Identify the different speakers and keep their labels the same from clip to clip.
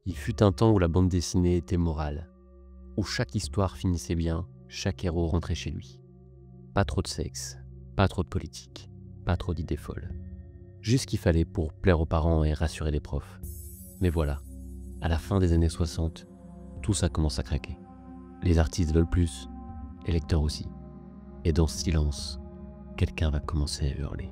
Speaker 1: Il fut un temps où la bande dessinée était morale, où chaque histoire finissait bien, chaque héros rentrait chez lui. Pas trop de sexe, pas trop de politique, pas trop d'idées folles. Juste ce qu'il fallait pour plaire aux parents et rassurer les profs. Mais voilà, à la fin des années 60, tout ça commence à craquer. Les artistes veulent plus, les lecteurs aussi. Et dans ce silence, quelqu'un va commencer à hurler.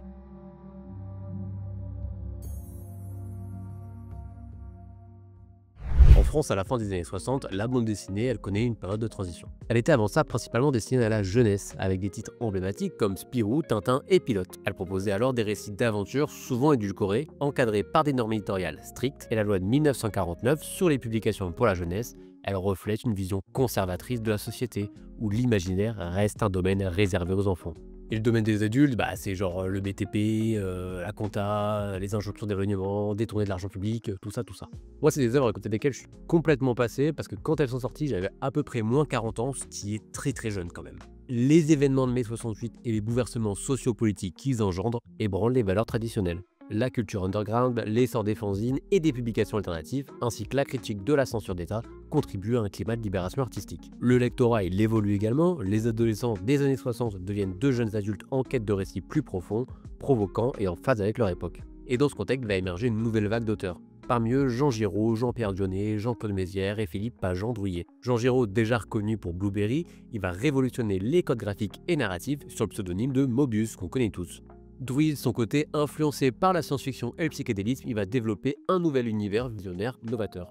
Speaker 1: En France, à la fin des années 60, la bande dessinée, elle connaît une période de transition. Elle était avant ça principalement destinée à la jeunesse, avec des titres emblématiques comme Spirou, Tintin et Pilote. Elle proposait alors des récits d'aventure souvent édulcorés, encadrés par des normes éditoriales strictes, et la loi de 1949 sur les publications pour la jeunesse, elle reflète une vision conservatrice de la société, où l'imaginaire reste un domaine réservé aux enfants. Et le domaine des adultes, c'est genre le BTP, la compta, les injonctions d'éloignement, détourner de l'argent public, tout ça, tout ça. Moi, c'est des œuvres à côté desquelles je suis complètement passé, parce que quand elles sont sorties, j'avais à peu près moins 40 ans, ce qui est très très jeune quand même. Les événements de mai 68 et les bouleversements sociopolitiques qu'ils engendrent ébranlent les valeurs traditionnelles. La culture underground, l'essor des fanzines et des publications alternatives, ainsi que la critique de la censure d'État, contribuent à un climat de libération artistique. Le lectorat, il évolue également, les adolescents des années 60 deviennent de jeunes adultes en quête de récits plus profonds, provoquants et en phase avec leur époque. Et dans ce contexte va émerger une nouvelle vague d'auteurs. Parmi eux, Jean Giraud, Jean-Pierre Dionnet, Jean-Paul Mézières et Philippe Pageant-Drouillet. Jean Giraud, déjà reconnu pour Blueberry, il va révolutionner les codes graphiques et narratifs sur le pseudonyme de Mobius, qu'on connaît tous. Drouillet, de son côté, influencé par la science-fiction et le psychédélisme, il va développer un nouvel univers visionnaire novateur.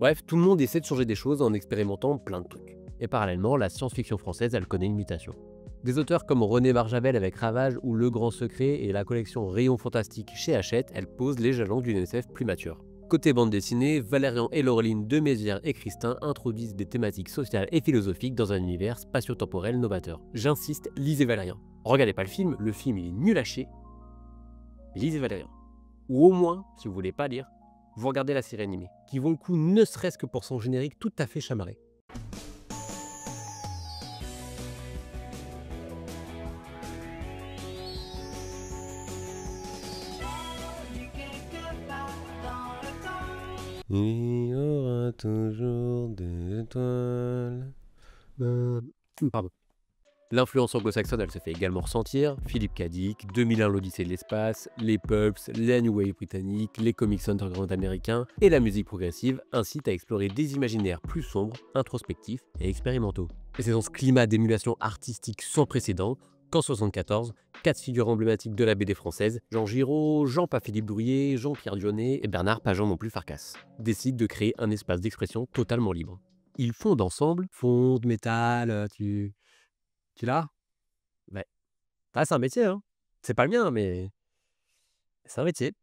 Speaker 1: Bref, tout le monde essaie de changer des choses en expérimentant plein de trucs. Et parallèlement, la science-fiction française, elle connaît une mutation. Des auteurs comme René Barjavel avec Ravage ou Le Grand Secret et la collection Rayon Fantastique chez Hachette, elle posent les jalons d'une SF plus mature. Côté bande dessinée, Valérian et Laureline de Mézières et Christin introduisent des thématiques sociales et philosophiques dans un univers spatio-temporel novateur. J'insiste, lisez Valérian. Regardez pas le film il est nul à chier. Lisez Valérian. Ou au moins, si vous voulez pas lire, vous regardez la série animée, qui vaut le coup ne serait-ce que pour son générique tout à fait chamarré. Il y aura toujours des étoiles. Pardon. L'influence anglo-saxonne, elle se fait également ressentir. Philippe K. Dick, 2001 l'Odyssée de l'espace, les pulps, la New Wave britannique, les comics underground américains et la musique progressive incitent à explorer des imaginaires plus sombres, introspectifs et expérimentaux. Et c'est dans ce climat d'émulation artistique sans précédent qu'en 1974, 4 figures emblématiques de la BD française, Jean Giraud, Jean-Pas-Philippe Drouillet, Jean-Pierre Dionnet et Bernard Pageant non plus Farkas, décident de créer un espace d'expression totalement libre. Ils fondent ensemble, fond, métal, tu l'as? Ouais. Ah, c'est un métier, hein. C'est pas le mien, mais c'est un métier.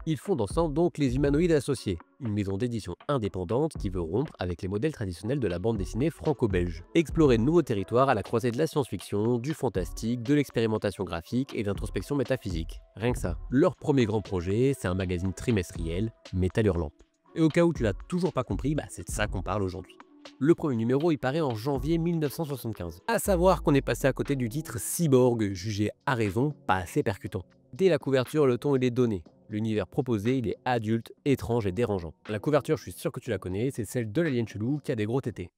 Speaker 1: Ils fondent ensemble donc les Humanoïdes Associés, une maison d'édition indépendante qui veut rompre avec les modèles traditionnels de la bande dessinée franco-belge. Explorer de nouveaux territoires à la croisée de la science-fiction, du fantastique, de l'expérimentation graphique et d'introspection métaphysique. Rien que ça. Leur premier grand projet, c'est un magazine trimestriel, Métal Hurlant. Et au cas où tu l'as toujours pas compris, c'est de ça qu'on parle aujourd'hui. Le premier numéro, il paraît en janvier 1975. À savoir qu'on est passé à côté du titre Cyborg, jugé à raison pas assez percutant. Dès la couverture, le ton il est donné. L'univers proposé, il est adulte, étrange et dérangeant. La couverture, je suis sûr que tu la connais, c'est celle de l'alien chelou qui a des gros tétés.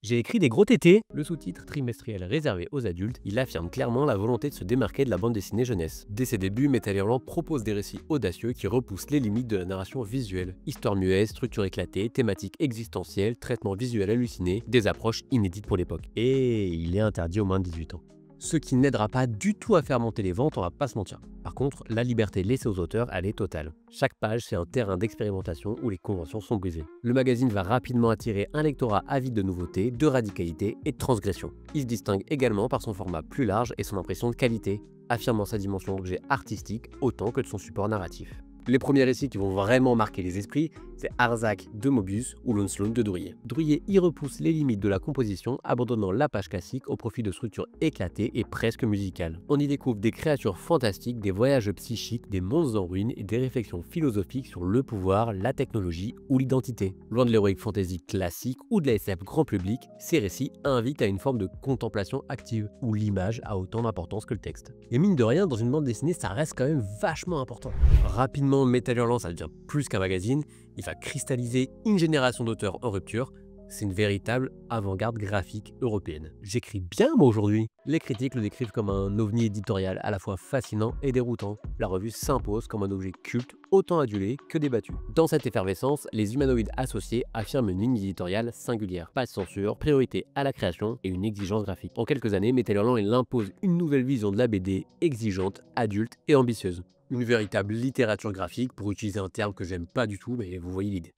Speaker 1: J'ai écrit des gros tétés. Le sous-titre trimestriel réservé aux adultes, il affirme clairement la volonté de se démarquer de la bande dessinée jeunesse. Dès ses débuts, Métal Hurlant propose des récits audacieux qui repoussent les limites de la narration visuelle. Histoire muette, structure éclatée, thématiques existentielles, traitement visuel halluciné, des approches inédites pour l'époque. Et il est interdit aux moins de 18 ans. Ce qui n'aidera pas du tout à faire monter les ventes, on va pas se mentir. Par contre, la liberté laissée aux auteurs, elle est totale. Chaque page, c'est un terrain d'expérimentation où les conventions sont brisées. Le magazine va rapidement attirer un lectorat avide de nouveautés, de radicalité et de transgression. Il se distingue également par son format plus large et son impression de qualité, affirmant sa dimension d'objet artistique autant que de son support narratif. Les premiers récits qui vont vraiment marquer les esprits, c'est Arzac de Mobius ou Lone Sloan de Drouillet. Drouillet y repousse les limites de la composition, abandonnant la page classique au profit de structures éclatées et presque musicales. On y découvre des créatures fantastiques, des voyages psychiques, des monstres en ruine et des réflexions philosophiques sur le pouvoir, la technologie ou l'identité. Loin de l'heroic fantasy classique ou de la SF grand public, ces récits invitent à une forme de contemplation active, où l'image a autant d'importance que le texte. Et mine de rien, dans une bande dessinée, ça reste quand même vachement important. Rapidement, Métal Hurlant, ça devient plus qu'un magazine, Il va cristalliser une génération d'auteurs en rupture. C'est une véritable avant-garde graphique européenne. J'écris bien moi aujourd'hui. Les critiques le décrivent comme un ovni éditorial à la fois fascinant et déroutant. La revue s'impose comme un objet culte, autant adulé que débattu. Dans cette effervescence, les humanoïdes associés affirment une ligne éditoriale singulière. Pas de censure, priorité à la création et une exigence graphique. En quelques années, Metal Hurlant impose une nouvelle vision de la BD, exigeante, adulte et ambitieuse. Une véritable littérature graphique, pour utiliser un terme que j'aime pas du tout, mais vous voyez l'idée.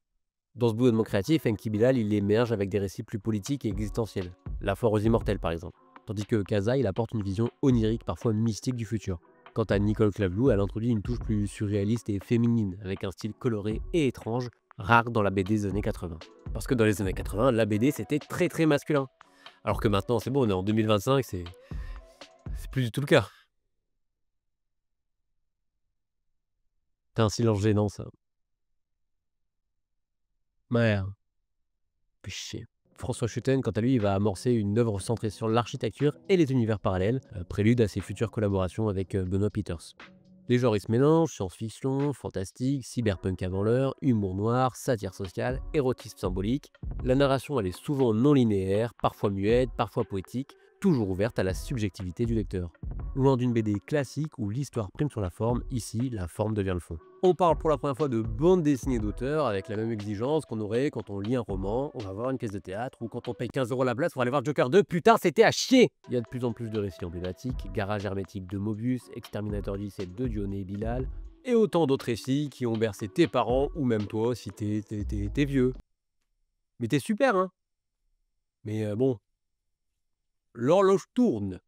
Speaker 1: Dans ce bouillonnement créatif, Enki Bilal il émerge avec des récits plus politiques et existentiels. La foire aux immortels par exemple. Tandis que Kaza il apporte une vision onirique, parfois mystique du futur. Quant à Nicole Clavlou, elle introduit une touche plus surréaliste et féminine, avec un style coloré et étrange, rare dans la BD des années 80. Parce que dans les années 80, la BD c'était très masculin. Alors que maintenant c'est bon, on est en 2025, c'est plus du tout le cas. C'est un silence gênant ça. Ouais, fait chier. François Schutten, quant à lui, il va amorcer une œuvre centrée sur l'architecture et les univers parallèles, prélude à ses futures collaborations avec Benoît Peters. Les genres ils se mélangent, science-fiction, fantastique, cyberpunk avant l'heure, humour noir, satire sociale, érotisme symbolique. La narration elle est souvent non linéaire, parfois muette, parfois poétique, toujours ouverte à la subjectivité du lecteur. Loin d'une BD classique où l'histoire prime sur la forme, ici la forme devient le fond. On parle pour la première fois de bande dessinée d'auteur avec la même exigence qu'on aurait quand on lit un roman, on va voir une pièce de théâtre ou quand on paye 15 € la place pour aller voir Joker 2, putain c'était à chier. Il y a de plus en plus de récits emblématiques, Garage hermétique de Mobius, Exterminator 17 de Dionné et Bilal, et autant d'autres récits qui ont bercé tes parents ou même toi si t'es vieux. Mais t'es super hein. Mais bon, l'horloge tourne.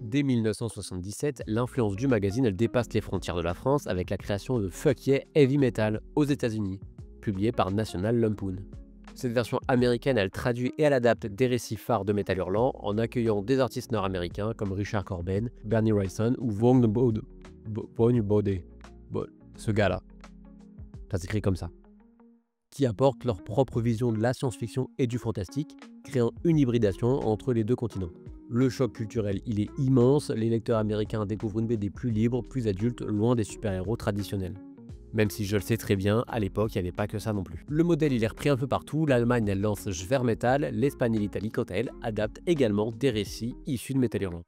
Speaker 1: Dès 1977, l'influence du magazine elle dépasse les frontières de la France avec la création de Fuck Yeah Heavy Metal aux États-Unis, publié par National Lampoon. Cette version américaine, elle traduit et elle adapte des récits phares de Metal Hurlant en accueillant des artistes nord-américains comme Richard Corben, Bernie Wrightson ou Vaughn Bode. Ce gars-là, ça s'écrit comme ça, qui apportent leur propre vision de la science-fiction et du fantastique, créant une hybridation entre les deux continents. Le choc culturel, il est immense, les lecteurs américains découvrent une BD plus libre, plus adulte, loin des super-héros traditionnels. Même si je le sais très bien, à l'époque, il n'y avait pas que ça non plus. Le modèle, il est repris un peu partout, l'Allemagne, elle lance Schwermetal, l'Espagne et l'Italie, quant à elle, adaptent également des récits issus de Metal Hurlant.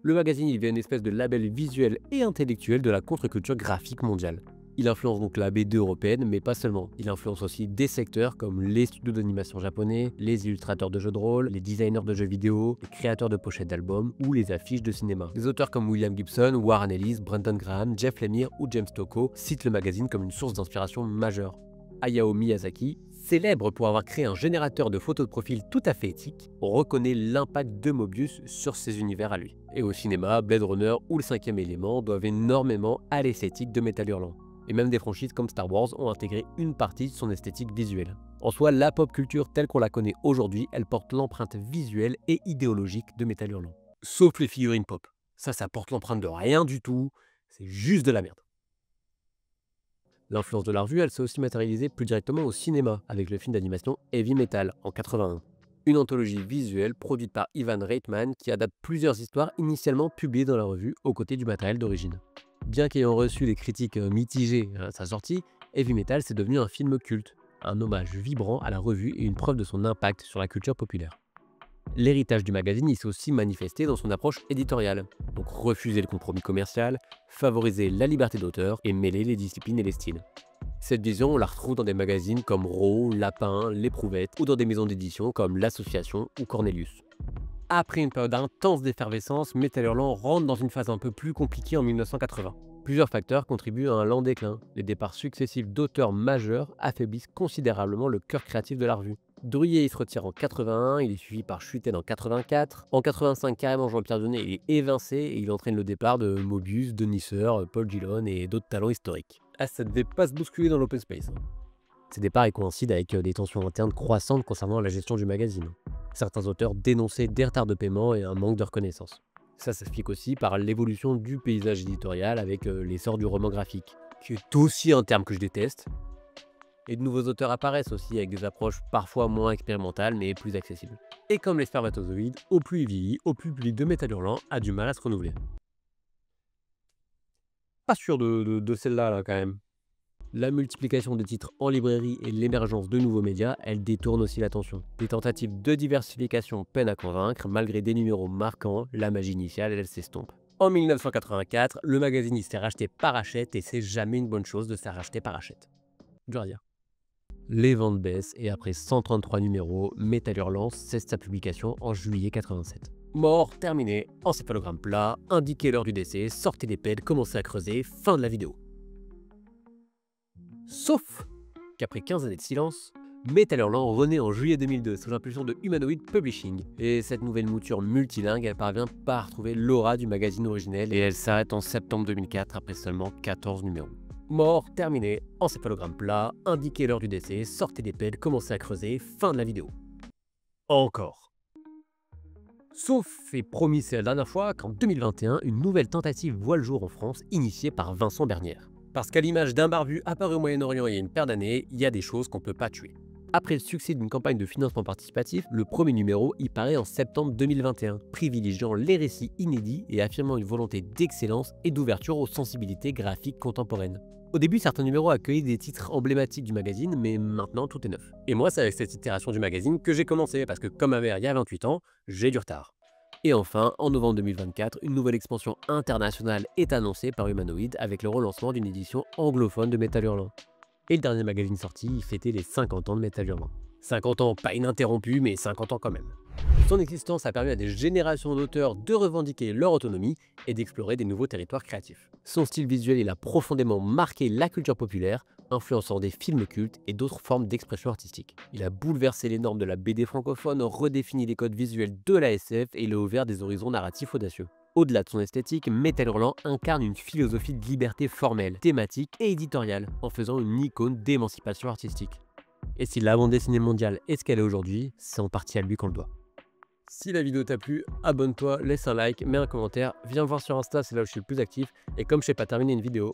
Speaker 1: Le magazine, il devient une espèce de label visuel et intellectuel de la contre-culture graphique mondiale. Il influence donc la BD européenne, mais pas seulement. Il influence aussi des secteurs comme les studios d'animation japonais, les illustrateurs de jeux de rôle, les designers de jeux vidéo, les créateurs de pochettes d'albums ou les affiches de cinéma. Des auteurs comme William Gibson, Warren Ellis, Brendan Graham, Jeff Lemire ou James Tocco citent le magazine comme une source d'inspiration majeure. Hayao Miyazaki, célèbre pour avoir créé un générateur de photos de profil tout à fait éthique, reconnaît l'impact de Mobius sur ses univers à lui. Et au cinéma, Blade Runner ou le cinquième élément doivent énormément à l'esthétique de Metal Hurlant. Et même des franchises comme Star Wars ont intégré une partie de son esthétique visuelle. En soi, la pop culture telle qu'on la connaît aujourd'hui, elle porte l'empreinte visuelle et idéologique de Metal Hurlant. Sauf les figurines pop. Ça porte l'empreinte de rien du tout, c'est juste de la merde. L'influence de la revue, elle s'est aussi matérialisée plus directement au cinéma, avec le film d'animation Heavy Metal en 81. Une anthologie visuelle produite par Ivan Reitman qui adapte plusieurs histoires initialement publiées dans la revue aux côtés du matériel d'origine. Bien qu'ayant reçu des critiques mitigées à sa sortie, Heavy Metal c'est devenu un film culte, un hommage vibrant à la revue et une preuve de son impact sur la culture populaire. L'héritage du magazine il s'est aussi manifesté dans son approche éditoriale, donc refuser le compromis commercial, favoriser la liberté d'auteur et mêler les disciplines et les styles. Cette vision, on la retrouve dans des magazines comme Raw, Lapin, L'Éprouvette ou dans des maisons d'édition comme L'Association ou Cornelius. Après une période intense d'effervescence, Metal Hurlant rentre dans une phase un peu plus compliquée en 1980. Plusieurs facteurs contribuent à un lent déclin. Les départs successifs d'auteurs majeurs affaiblissent considérablement le cœur créatif de la revue. Drouillet il se retire en 81, il est suivi par Schuiten en 84. En 85, carrément Jean-Pierre Jeunet il est évincé et il entraîne le départ de Mobius, Denisser, Paul Gillon et d'autres talents historiques. Ah, ça devait pas se bousculer dans l'open space. Ces départs coïncident avec des tensions internes croissantes concernant la gestion du magazine. Certains auteurs dénonçaient des retards de paiement et un manque de reconnaissance. Ça s'explique aussi par l'évolution du paysage éditorial avec l'essor du roman graphique, qui est aussi un terme que je déteste. Et de nouveaux auteurs apparaissent aussi avec des approches parfois moins expérimentales mais plus accessibles. Et comme les spermatozoïdes, au plus il vieillit, au plus le public de Metal Hurlant a du mal à se renouveler. Pas sûr de celle-là là, quand même. La multiplication de titres en librairie et l'émergence de nouveaux médias, elles détournent aussi l'attention. Les tentatives de diversification peinent à convaincre, malgré des numéros marquants, la magie initiale, elle s'estompe. En 1984, le magazine il s'est racheté par Hachette et c'est jamais une bonne chose de se faire racheter par Hachette. Dur à dire. Les ventes baissent et après 133 numéros, Métal Hurlant cesse sa publication en juillet 87. Mort, terminé, encéphalogramme plat, indiquez l'heure du décès, sortez des pèdes, commencez à creuser, fin de la vidéo. Sauf qu'après 15 années de silence, Métal Hurlant renaît en juillet 2002 sous l'impulsion de Humanoid Publishing. Et cette nouvelle mouture multilingue, elle parvient pas à retrouver l'aura du magazine originel et elle s'arrête en septembre 2004 après seulement 14 numéros. Mort, terminé, encéphalogramme plat, indiquez l'heure du décès, sortez des pèdes, commencez à creuser, fin de la vidéo. Encore. Sauf, et promis c'est la dernière fois, qu'en 2021, une nouvelle tentative voit le jour en France, initiée par Vincent Bernière. Parce qu'à l'image d'un barbu apparu au Moyen-Orient il y a une paire d'années, il y a des choses qu'on peut pas tuer. Après le succès d'une campagne de financement participatif, le premier numéro y paraît en septembre 2021, privilégiant les récits inédits et affirmant une volonté d'excellence et d'ouverture aux sensibilités graphiques contemporaines. Au début, certains numéros accueillaient des titres emblématiques du magazine, mais maintenant tout est neuf. Et moi, c'est avec cette itération du magazine que j'ai commencé, parce que comme ma mère il y a 28 ans, j'ai du retard. Et enfin, en novembre 2024, une nouvelle expansion internationale est annoncée par Humanoid avec le relancement d'une édition anglophone de Métal Hurlant. Et le dernier magazine sorti, il fêtait les 50 ans de Métal Hurlant. 50 ans pas ininterrompus, mais 50 ans quand même. Son existence a permis à des générations d'auteurs de revendiquer leur autonomie et d'explorer des nouveaux territoires créatifs. Son style visuel il a profondément marqué la culture populaire, influençant des films cultes et d'autres formes d'expression artistique. Il a bouleversé les normes de la BD francophone, redéfini les codes visuels de la SF et il a ouvert des horizons narratifs audacieux. Au-delà de son esthétique, Métal Hurlant incarne une philosophie de liberté formelle, thématique et éditoriale, en faisant une icône d'émancipation artistique. Et si la bande dessinée mondiale est ce qu'elle est aujourd'hui, c'est en partie à lui qu'on le doit. Si la vidéo t'a plu, abonne-toi, laisse un like, mets un commentaire, viens me voir sur Insta, c'est là où je suis le plus actif, et comme je sais pas terminer une vidéo,